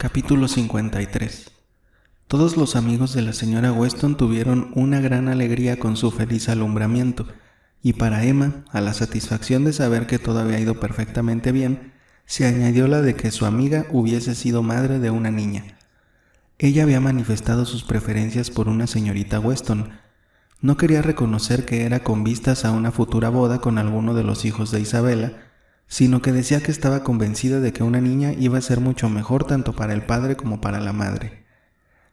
Capítulo 53. Todos los amigos de la señora Weston tuvieron una gran alegría con su feliz alumbramiento, y para Emma, a la satisfacción de saber que todo había ido perfectamente bien, se añadió la de que su amiga hubiese sido madre de una niña. Ella había manifestado sus preferencias por una señorita Weston. No quería reconocer que era con vistas a una futura boda con alguno de los hijos de Isabela, sino que decía que estaba convencida de que una niña iba a ser mucho mejor tanto para el padre como para la madre.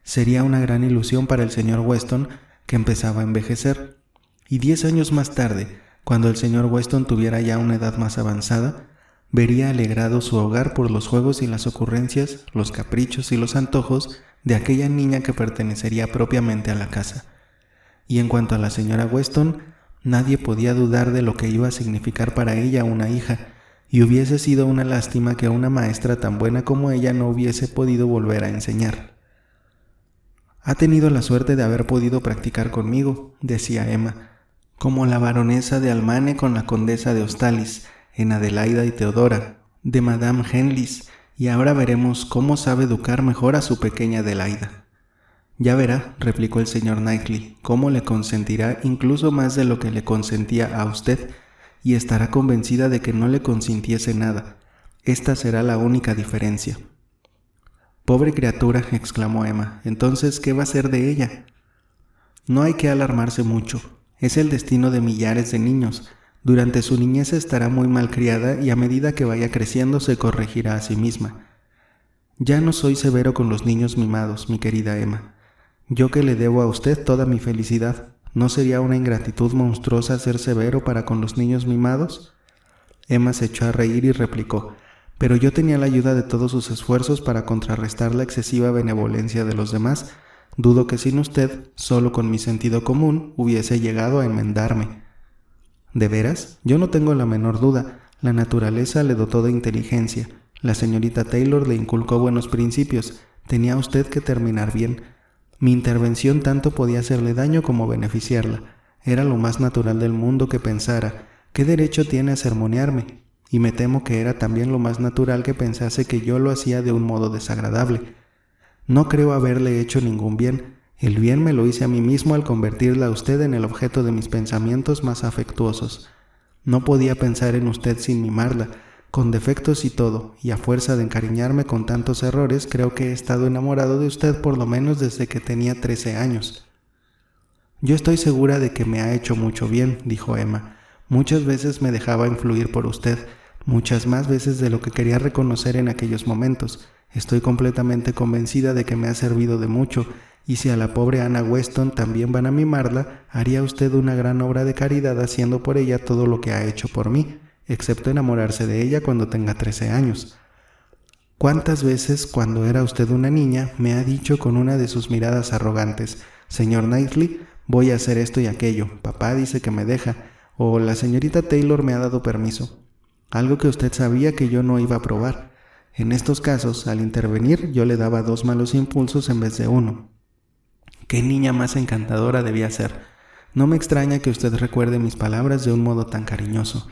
Sería una gran ilusión para el señor Weston, que empezaba a envejecer, y 10 años más tarde, cuando el señor Weston tuviera ya una edad más avanzada, vería alegrado su hogar por los juegos y las ocurrencias, los caprichos y los antojos de aquella niña que pertenecería propiamente a la casa. Y en cuanto a la señora Weston, nadie podía dudar de lo que iba a significar para ella una hija, y hubiese sido una lástima que una maestra tan buena como ella no hubiese podido volver a enseñar. «Ha tenido la suerte de haber podido practicar conmigo», decía Emma, «como la baronesa de Almane con la condesa de Hostalis, en Adelaida y Teodora, de Madame Henlis, y ahora veremos cómo sabe educar mejor a su pequeña Adelaida». «Ya verá», replicó el señor Knightley, «cómo le consentirá incluso más de lo que le consentía a usted, y estará convencida de que no le consintiese nada. Esta será la única diferencia». «Pobre criatura», exclamó Emma, «entonces, ¿qué va a ser de ella?» «No hay que alarmarse mucho. Es el destino de millares de niños. Durante su niñez estará muy mal criada y a medida que vaya creciendo se corregirá a sí misma. Ya no soy severo con los niños mimados, mi querida Emma. Yo que le debo a usted toda mi felicidad, ¿no sería una ingratitud monstruosa ser severo para con los niños mimados?» Emma se echó a reír y replicó: «Pero yo tenía la ayuda de todos sus esfuerzos para contrarrestar la excesiva benevolencia de los demás. Dudo que sin usted, solo con mi sentido común, hubiese llegado a enmendarme». «¿De veras? Yo no tengo la menor duda. La naturaleza le dotó de inteligencia. La señorita Taylor le inculcó buenos principios. Tenía usted que terminar bien. Mi intervención tanto podía hacerle daño como beneficiarla. Era lo más natural del mundo que pensara: ¿qué derecho tiene a sermonearme? Y me temo que era también lo más natural que pensase que yo lo hacía de un modo desagradable. No creo haberle hecho ningún bien. El bien me lo hice a mí mismo al convertirla a usted en el objeto de mis pensamientos más afectuosos. No podía pensar en usted sin mimarla, con defectos y todo, y a fuerza de encariñarme con tantos errores, creo que he estado enamorado de usted por lo menos desde que tenía 13 años. «Yo estoy segura de que me ha hecho mucho bien», dijo Emma. «Muchas veces me dejaba influir por usted, muchas más veces de lo que quería reconocer en aquellos momentos. Estoy completamente convencida de que me ha servido de mucho, y si a la pobre Ana Weston también van a mimarla, haría usted una gran obra de caridad haciendo por ella todo lo que ha hecho por mí, excepto enamorarse de ella cuando tenga 13 años. ¿Cuántas veces, cuando era usted una niña, me ha dicho con una de sus miradas arrogantes: «Señor Knightley, voy a hacer esto y aquello, papá dice que me deja», o «la señorita Taylor me ha dado permiso», algo que usted sabía que yo no iba a probar? En estos casos, al intervenir, yo le daba 2 malos impulsos en vez de 1. «Qué niña más encantadora debía ser. No me extraña que usted recuerde mis palabras de un modo tan cariñoso.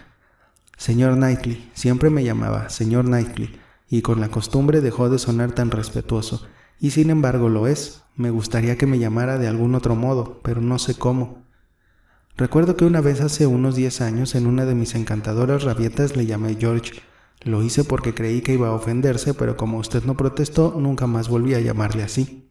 Señor Knightley», siempre me llamaba «señor Knightley», y con la costumbre dejó de sonar tan respetuoso, y sin embargo lo es. Me gustaría que me llamara de algún otro modo, pero no sé cómo. Recuerdo que una vez hace unos 10 años en una de mis encantadoras rabietas le llamé George. Lo hice porque creí que iba a ofenderse, pero como usted no protestó, nunca más volví a llamarle así».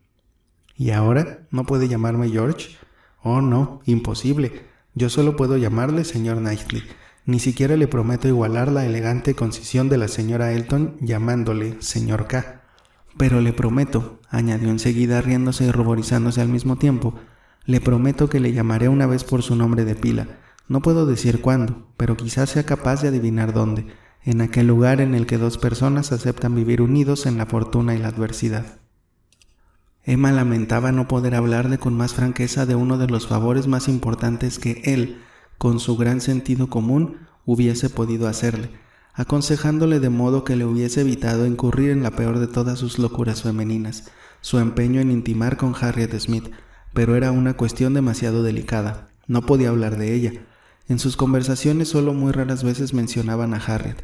«¿Y ahora? ¿No puede llamarme George?» «Oh, no, imposible. Yo solo puedo llamarle señor Knightley. Ni siquiera le prometo igualar la elegante concisión de la señora Elton llamándole señor K. Pero le prometo», añadió enseguida riéndose y ruborizándose al mismo tiempo, «le prometo que le llamaré una vez por su nombre de pila. No puedo decir cuándo, pero quizás sea capaz de adivinar dónde, en aquel lugar en el que 2 personas aceptan vivir unidos en la fortuna y la adversidad». Emma lamentaba no poder hablarle con más franqueza de uno de los favores más importantes que él, con su gran sentido común, hubiese podido hacerle, aconsejándole de modo que le hubiese evitado incurrir en la peor de todas sus locuras femeninas, su empeño en intimar con Harriet Smith, pero era una cuestión demasiado delicada. No podía hablar de ella. En sus conversaciones solo muy raras veces mencionaban a Harriet,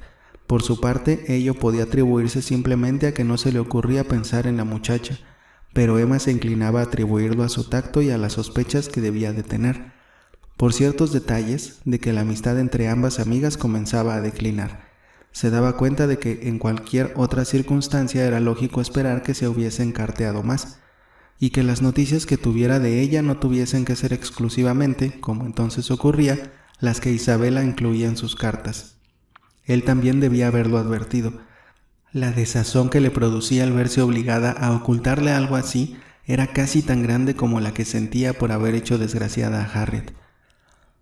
Por su parte, ello podía atribuirse simplemente a que no se le ocurría pensar en la muchacha, pero Emma se inclinaba a atribuirlo a su tacto y a las sospechas que debía de tener, por ciertos detalles de que la amistad entre ambas amigas comenzaba a declinar. Se daba cuenta de que en cualquier otra circunstancia era lógico esperar que se hubiesen carteado más, y que las noticias que tuviera de ella no tuviesen que ser exclusivamente, como entonces ocurría, las que Isabela incluía en sus cartas. Él también debía haberlo advertido. La desazón que le producía al verse obligada a ocultarle algo así era casi tan grande como la que sentía por haber hecho desgraciada a Harriet.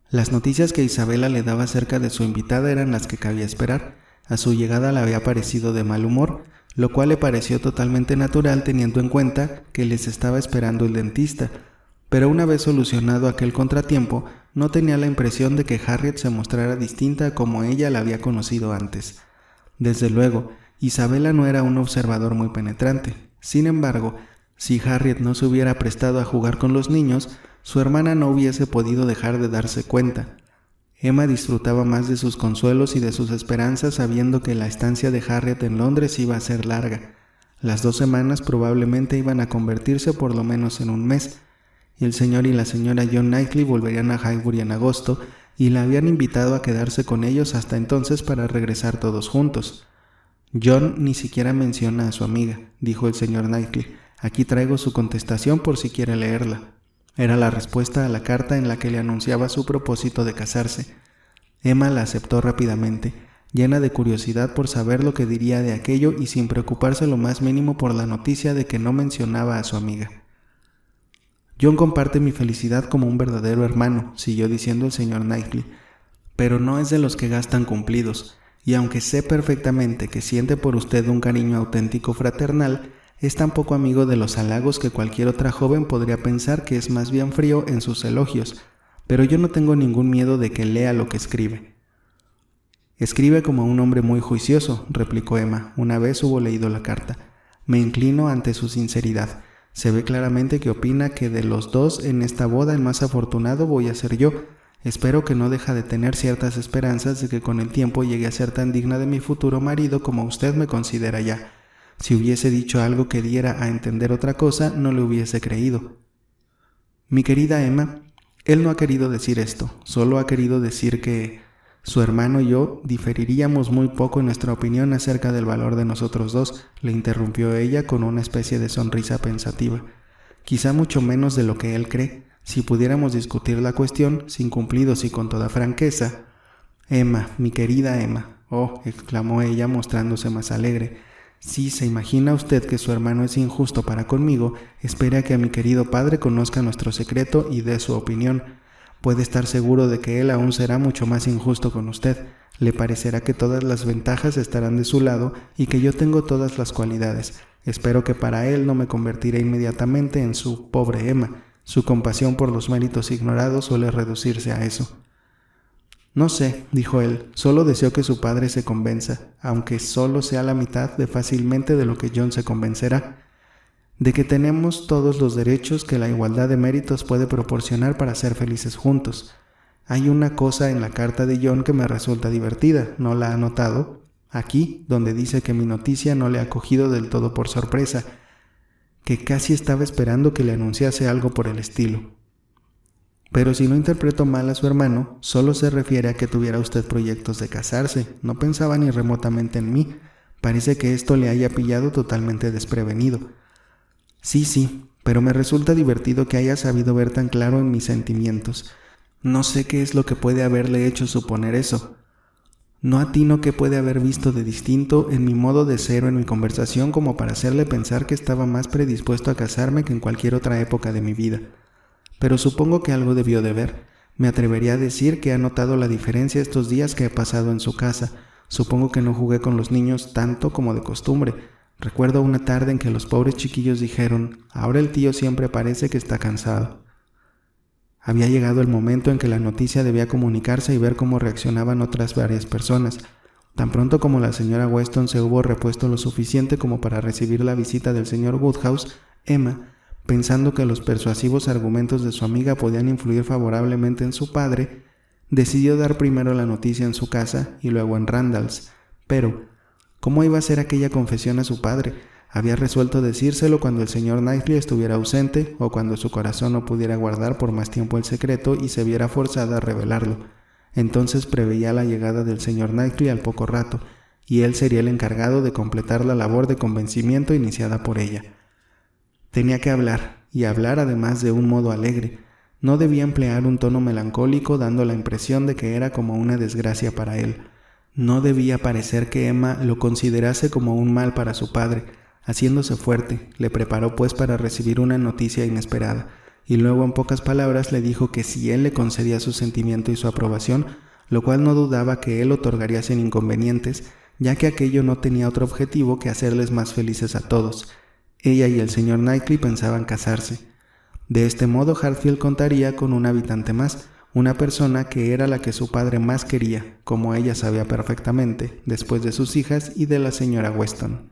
Las noticias que Isabela le daba acerca de su invitada eran las que cabía esperar. A su llegada le había parecido de mal humor, lo cual le pareció totalmente natural teniendo en cuenta que les estaba esperando el dentista, pero una vez solucionado aquel contratiempo, no tenía la impresión de que Harriet se mostrara distinta a como ella la había conocido antes. Desde luego, Isabela no era un observador muy penetrante. Sin embargo, si Harriet no se hubiera prestado a jugar con los niños, su hermana no hubiese podido dejar de darse cuenta. Emma disfrutaba más de sus consuelos y de sus esperanzas sabiendo que la estancia de Harriet en Londres iba a ser larga. Las 2 semanas probablemente iban a convertirse por lo menos en un mes, y el señor y la señora John Knightley volverían a Highbury en agosto y la habían invitado a quedarse con ellos hasta entonces para regresar todos juntos. John ni siquiera menciona a su amiga, dijo el señor Knightley. Aquí traigo su contestación por si quiere leerla. Era la respuesta a la carta en la que le anunciaba su propósito de casarse. Emma la aceptó rápidamente, llena de curiosidad por saber lo que diría de aquello y sin preocuparse lo más mínimo por la noticia de que no mencionaba a su amiga. John comparte mi felicidad como un verdadero hermano, siguió diciendo el señor Knightley, pero no es de los que gastan cumplidos, y aunque sé perfectamente que siente por usted un cariño auténtico fraternal, es tan poco amigo de los halagos que cualquier otra joven podría pensar que es más bien frío en sus elogios, pero yo no tengo ningún miedo de que lea lo que escribe. Escribe como un hombre muy juicioso, replicó Emma, una vez hubo leído la carta. Me inclino ante su sinceridad. Se ve claramente que opina que de los dos en esta boda el más afortunado voy a ser yo. Espero que no deja de tener ciertas esperanzas de que con el tiempo llegue a ser tan digna de mi futuro marido como usted me considera ya. Si hubiese dicho algo que diera a entender otra cosa, no le hubiese creído. Mi querida Emma, él no ha querido decir esto, solo ha querido decir que su hermano y yo diferiríamos muy poco en nuestra opinión acerca del valor de nosotros dos, le interrumpió ella con una especie de sonrisa pensativa. Quizá mucho menos de lo que él cree. Si pudiéramos discutir la cuestión, sin cumplidos y con toda franqueza. Emma, mi querida Emma, oh, exclamó ella mostrándose más alegre. Si se imagina usted que su hermano es injusto para conmigo, espere a que a mi querido padre conozca nuestro secreto y dé su opinión. Puede estar seguro de que él aún será mucho más injusto con usted. Le parecerá que todas las ventajas estarán de su lado y que yo tengo todas las cualidades. Espero que para él no me convertiré inmediatamente en su pobre Emma. Su compasión por los méritos ignorados suele reducirse a eso. No sé, dijo él, solo deseo que su padre se convenza, aunque solo sea la mitad de fácilmente de lo que John se convencerá, de que tenemos todos los derechos que la igualdad de méritos puede proporcionar para ser felices juntos. Hay una cosa en la carta de John que me resulta divertida, ¿no la ha notado? Aquí, donde dice que mi noticia no le ha cogido del todo por sorpresa, que casi estaba esperando que le anunciase algo por el estilo. Pero si no interpreto mal a su hermano, solo se refiere a que tuviera usted proyectos de casarse. No pensaba ni remotamente en mí. Parece que esto le haya pillado totalmente desprevenido. Sí, pero me resulta divertido que haya sabido ver tan claro en mis sentimientos. No sé qué es lo que puede haberle hecho suponer eso. No atino qué puede haber visto de distinto en mi modo de ser o en mi conversación como para hacerle pensar que estaba más predispuesto a casarme que en cualquier otra época de mi vida. Pero supongo que algo debió de ver. Me atrevería a decir que ha notado la diferencia estos días que he pasado en su casa. Supongo que no jugué con los niños tanto como de costumbre. Recuerdo una tarde en que los pobres chiquillos dijeron, ahora el tío siempre parece que está cansado. Había llegado el momento en que la noticia debía comunicarse y ver cómo reaccionaban otras varias personas. Tan pronto como la señora Weston se hubo repuesto lo suficiente como para recibir la visita del señor Woodhouse, Emma, pensando que los persuasivos argumentos de su amiga podían influir favorablemente en su padre, decidió dar primero la noticia en su casa y luego en Randalls, Pero, ¿cómo iba a hacer aquella confesión a su padre? Había resuelto decírselo cuando el señor Knightley estuviera ausente o cuando su corazón no pudiera guardar por más tiempo el secreto y se viera forzada a revelarlo. Entonces preveía la llegada del señor Knightley al poco rato, y él sería el encargado de completar la labor de convencimiento iniciada por ella. Tenía que hablar, y hablar además de un modo alegre. No debía emplear un tono melancólico dando la impresión de que era como una desgracia para él. No debía parecer que Emma lo considerase como un mal para su padre. Haciéndose fuerte, le preparó pues para recibir una noticia inesperada, y luego en pocas palabras le dijo que si él le concedía su sentimiento y su aprobación, lo cual no dudaba que él otorgaría sin inconvenientes, ya que aquello no tenía otro objetivo que hacerles más felices a todos. Ella y el señor Knightley pensaban casarse. De este modo Hartfield contaría con un habitante más, una persona que era la que su padre más quería, como ella sabía perfectamente, después de sus hijas y de la señora Weston.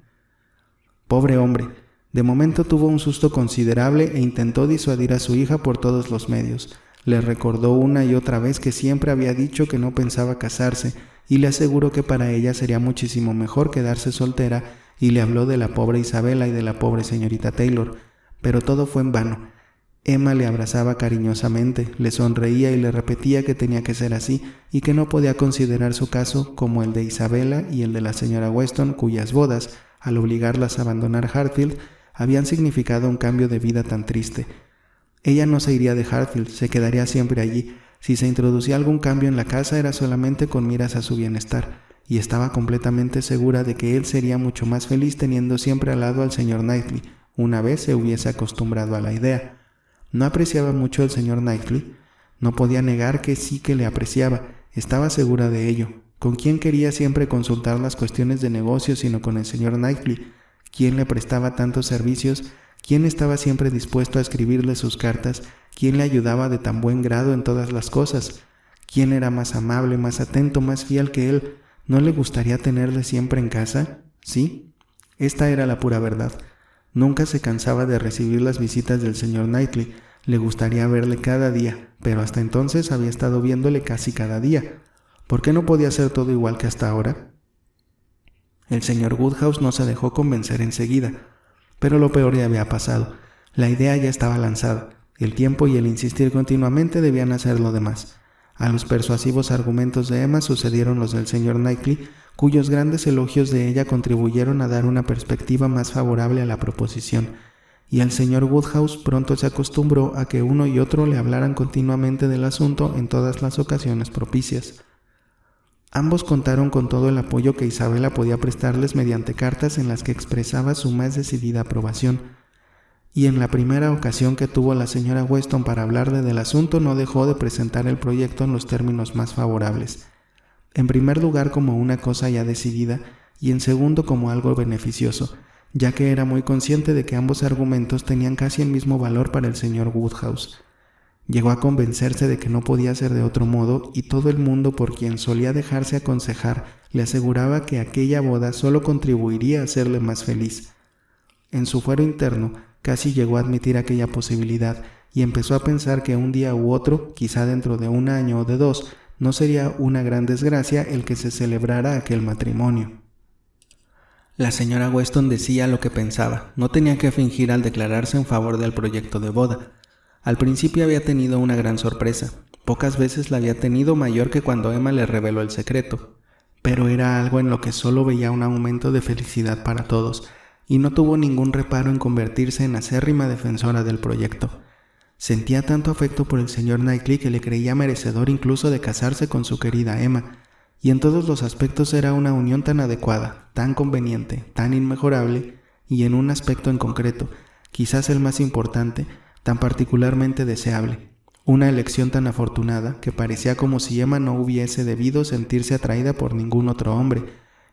Pobre hombre, de momento tuvo un susto considerable e intentó disuadir a su hija por todos los medios. Le recordó una y otra vez que siempre había dicho que no pensaba casarse y le aseguró que para ella sería muchísimo mejor quedarse soltera y le habló de la pobre Isabela y de la pobre señorita Taylor, pero todo fue en vano. Emma le abrazaba cariñosamente, le sonreía y le repetía que tenía que ser así y que no podía considerar su caso como el de Isabela y el de la señora Weston, cuyas bodas, al obligarlas a abandonar Hartfield, habían significado un cambio de vida tan triste. Ella no se iría de Hartfield, se quedaría siempre allí. Si se introducía algún cambio en la casa era solamente con miras a su bienestar, y estaba completamente segura de que él sería mucho más feliz teniendo siempre al lado al señor Knightley, una vez se hubiese acostumbrado a la idea. ¿No apreciaba mucho al señor Knightley? No podía negar que sí que le apreciaba, estaba segura de ello. ¿Con quién quería siempre consultar las cuestiones de negocio sino con el señor Knightley? ¿Quién le prestaba tantos servicios? ¿Quién estaba siempre dispuesto a escribirle sus cartas? ¿Quién le ayudaba de tan buen grado en todas las cosas? ¿Quién era más amable, más atento, más fiel que él? ¿No le gustaría tenerle siempre en casa? Sí, esta era la pura verdad. Nunca se cansaba de recibir las visitas del señor Knightley. Le gustaría verle cada día, pero hasta entonces había estado viéndole casi cada día. ¿Por qué no podía ser todo igual que hasta ahora? El señor Woodhouse no se dejó convencer enseguida, pero lo peor ya había pasado. La idea ya estaba lanzada. El tiempo y el insistir continuamente debían hacer lo demás. A los persuasivos argumentos de Emma sucedieron los del señor Knightley, cuyos grandes elogios de ella contribuyeron a dar una perspectiva más favorable a la proposición, y el señor Woodhouse pronto se acostumbró a que uno y otro le hablaran continuamente del asunto en todas las ocasiones propicias. Ambos contaron con todo el apoyo que Isabela podía prestarles mediante cartas en las que expresaba su más decidida aprobación, y en la primera ocasión que tuvo la señora Weston para hablarle del asunto no dejó de presentar el proyecto en los términos más favorables. En primer lugar como una cosa ya decidida y en segundo como algo beneficioso, ya que era muy consciente de que ambos argumentos tenían casi el mismo valor para el señor Woodhouse. Llegó a convencerse de que no podía ser de otro modo y todo el mundo por quien solía dejarse aconsejar le aseguraba que aquella boda solo contribuiría a hacerle más feliz. En su fuero interno casi llegó a admitir aquella posibilidad y empezó a pensar que un día u otro, quizá dentro de 1 año o de 2, no sería una gran desgracia el que se celebrara aquel matrimonio. La señora Weston decía lo que pensaba, no tenía que fingir al declararse en favor del proyecto de boda. Al principio había tenido una gran sorpresa, pocas veces la había tenido mayor que cuando Emma le reveló el secreto, pero era algo en lo que solo veía un aumento de felicidad para todos, y no tuvo ningún reparo en convertirse en acérrima defensora del proyecto. Sentía tanto afecto por el señor Knightley que le creía merecedor incluso de casarse con su querida Emma, y en todos los aspectos era una unión tan adecuada, tan conveniente, tan inmejorable, y en un aspecto en concreto, quizás el más importante, tan particularmente deseable. Una elección tan afortunada que parecía como si Emma no hubiese debido sentirse atraída por ningún otro hombre,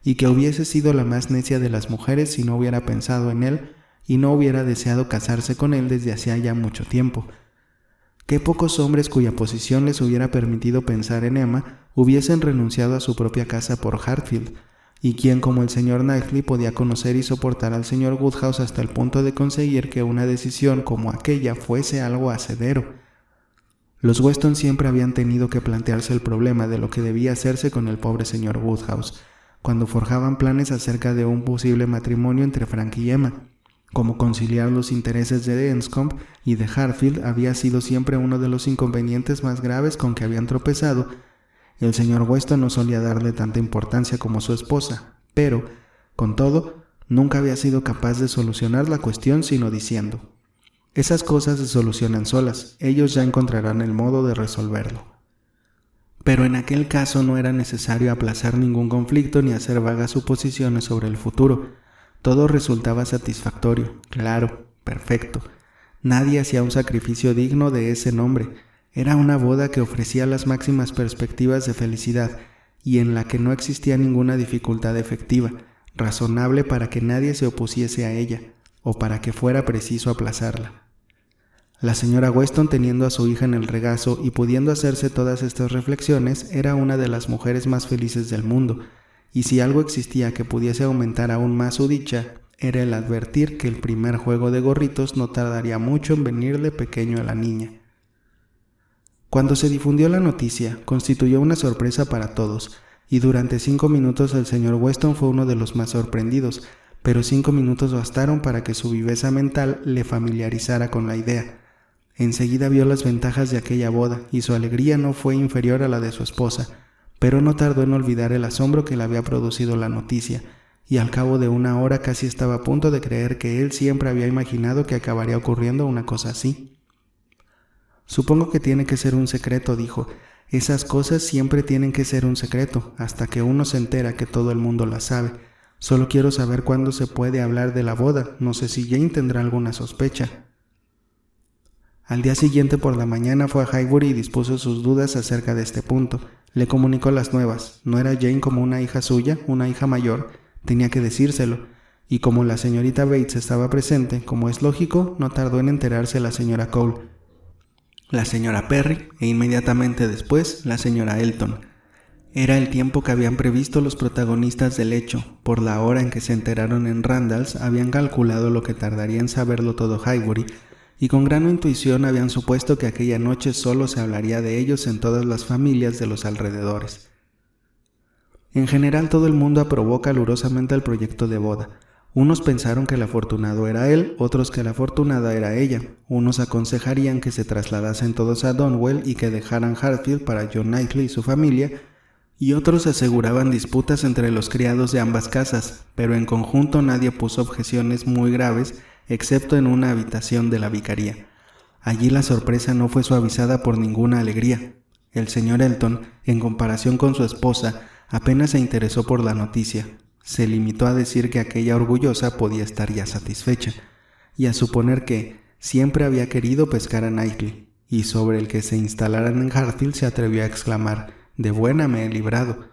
y que hubiese sido la más necia de las mujeres si no hubiera pensado en él y no hubiera deseado casarse con él desde hacía ya mucho tiempo. Qué pocos hombres cuya posición les hubiera permitido pensar en Emma hubiesen renunciado a su propia casa por Hartfield, y quién como el señor Knightley podía conocer y soportar al señor Woodhouse hasta el punto de conseguir que una decisión como aquella fuese algo hacedero. Los Weston siempre habían tenido que plantearse el problema de lo que debía hacerse con el pobre señor Woodhouse. cuando forjaban planes acerca de un posible matrimonio entre Frank y Emma. Como conciliar los intereses de Enscombe y de Hartfield había sido siempre uno de los inconvenientes más graves con que habían tropezado. El señor Weston no solía darle tanta importancia como su esposa, pero, con todo, nunca había sido capaz de solucionar la cuestión sino diciendo: «Esas cosas se solucionan solas, ellos ya encontrarán el modo de resolverlo». Pero en aquel caso no era necesario aplazar ningún conflicto ni hacer vagas suposiciones sobre el futuro. Todo resultaba satisfactorio, claro, perfecto. Nadie hacía un sacrificio digno de ese nombre. Era una boda que ofrecía las máximas perspectivas de felicidad y en la que no existía ninguna dificultad efectiva, razonable para que nadie se opusiese a ella, o para que fuera preciso aplazarla. La señora Weston, teniendo a su hija en el regazo y pudiendo hacerse todas estas reflexiones, era una de las mujeres más felices del mundo, y si algo existía que pudiese aumentar aún más su dicha, era el advertir que el primer juego de gorritos no tardaría mucho en venirle pequeño a la niña. Cuando se difundió la noticia, constituyó una sorpresa para todos, y durante 5 minutos el señor Weston fue uno de los más sorprendidos, pero 5 minutos bastaron para que su viveza mental le familiarizara con la idea. Enseguida vio las ventajas de aquella boda, y su alegría no fue inferior a la de su esposa, pero no tardó en olvidar el asombro que le había producido la noticia, y al cabo de 1 hora casi estaba a punto de creer que él siempre había imaginado que acabaría ocurriendo una cosa así. «Supongo que tiene que ser un secreto», dijo. «Esas cosas siempre tienen que ser un secreto, hasta que uno se entera que todo el mundo las sabe. Solo quiero saber cuándo se puede hablar de la boda. No sé si Jane tendrá alguna sospecha». Al día siguiente por la mañana fue a Highbury y dispuso sus dudas acerca de este punto. Le comunicó las nuevas. No era Jane como una hija suya, una hija mayor. Tenía que decírselo. Y como la señorita Bates estaba presente, como es lógico, no tardó en enterarse la señora Cole, la señora Perry e inmediatamente después la señora Elton. Era el tiempo que habían previsto los protagonistas del hecho. Por la hora en que se enteraron en Randalls, habían calculado lo que tardaría en saberlo todo Highbury, y con gran intuición habían supuesto que aquella noche solo se hablaría de ellos en todas las familias de los alrededores. En general todo el mundo aprobó calurosamente el proyecto de boda. Unos pensaron que el afortunado era él, otros que la afortunada era ella. Unos aconsejarían que se trasladasen todos a Donwell y que dejaran Hartfield para John Knightley y su familia, y otros aseguraban disputas entre los criados de ambas casas, pero en conjunto nadie puso objeciones muy graves, excepto en una habitación de la vicaría. Allí la sorpresa no fue suavizada por ninguna alegría. El señor Elton, en comparación con su esposa, apenas se interesó por la noticia. Se limitó a decir que aquella orgullosa podía estar ya satisfecha, y a suponer que siempre había querido pescar a Knightley, y sobre el que se instalaran en Hartfield se atrevió a exclamar: «De buena me he librado».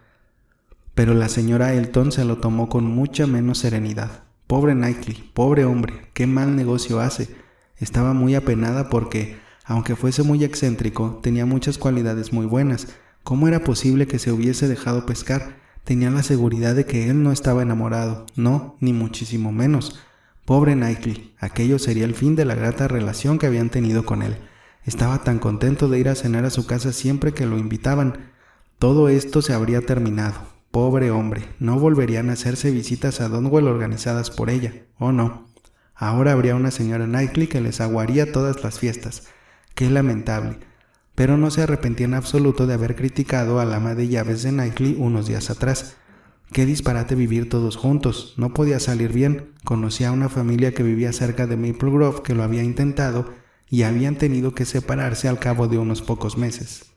Pero la señora Elton se lo tomó con mucha menos serenidad. «Pobre Knightley, pobre hombre, qué mal negocio hace». Estaba muy apenada porque, aunque fuese muy excéntrico, tenía muchas cualidades muy buenas. ¿Cómo era posible que se hubiese dejado pescar? Tenía la seguridad de que él no estaba enamorado, no, ni muchísimo menos. Pobre Knightley, aquello sería el fin de la grata relación que habían tenido con él. Estaba tan contento de ir a cenar a su casa siempre que lo invitaban. Todo esto se habría terminado. Pobre hombre, no volverían a hacerse visitas a Donwell organizadas por ella, ¿o no? Ahora habría una señora Knightley que les aguaría todas las fiestas. Qué lamentable. Pero no se arrepentía en absoluto de haber criticado al ama de llaves de Knightley unos días atrás. Qué disparate vivir todos juntos, no podía salir bien. Conocía a una familia que vivía cerca de Maple Grove que lo había intentado y habían tenido que separarse al cabo de unos pocos meses.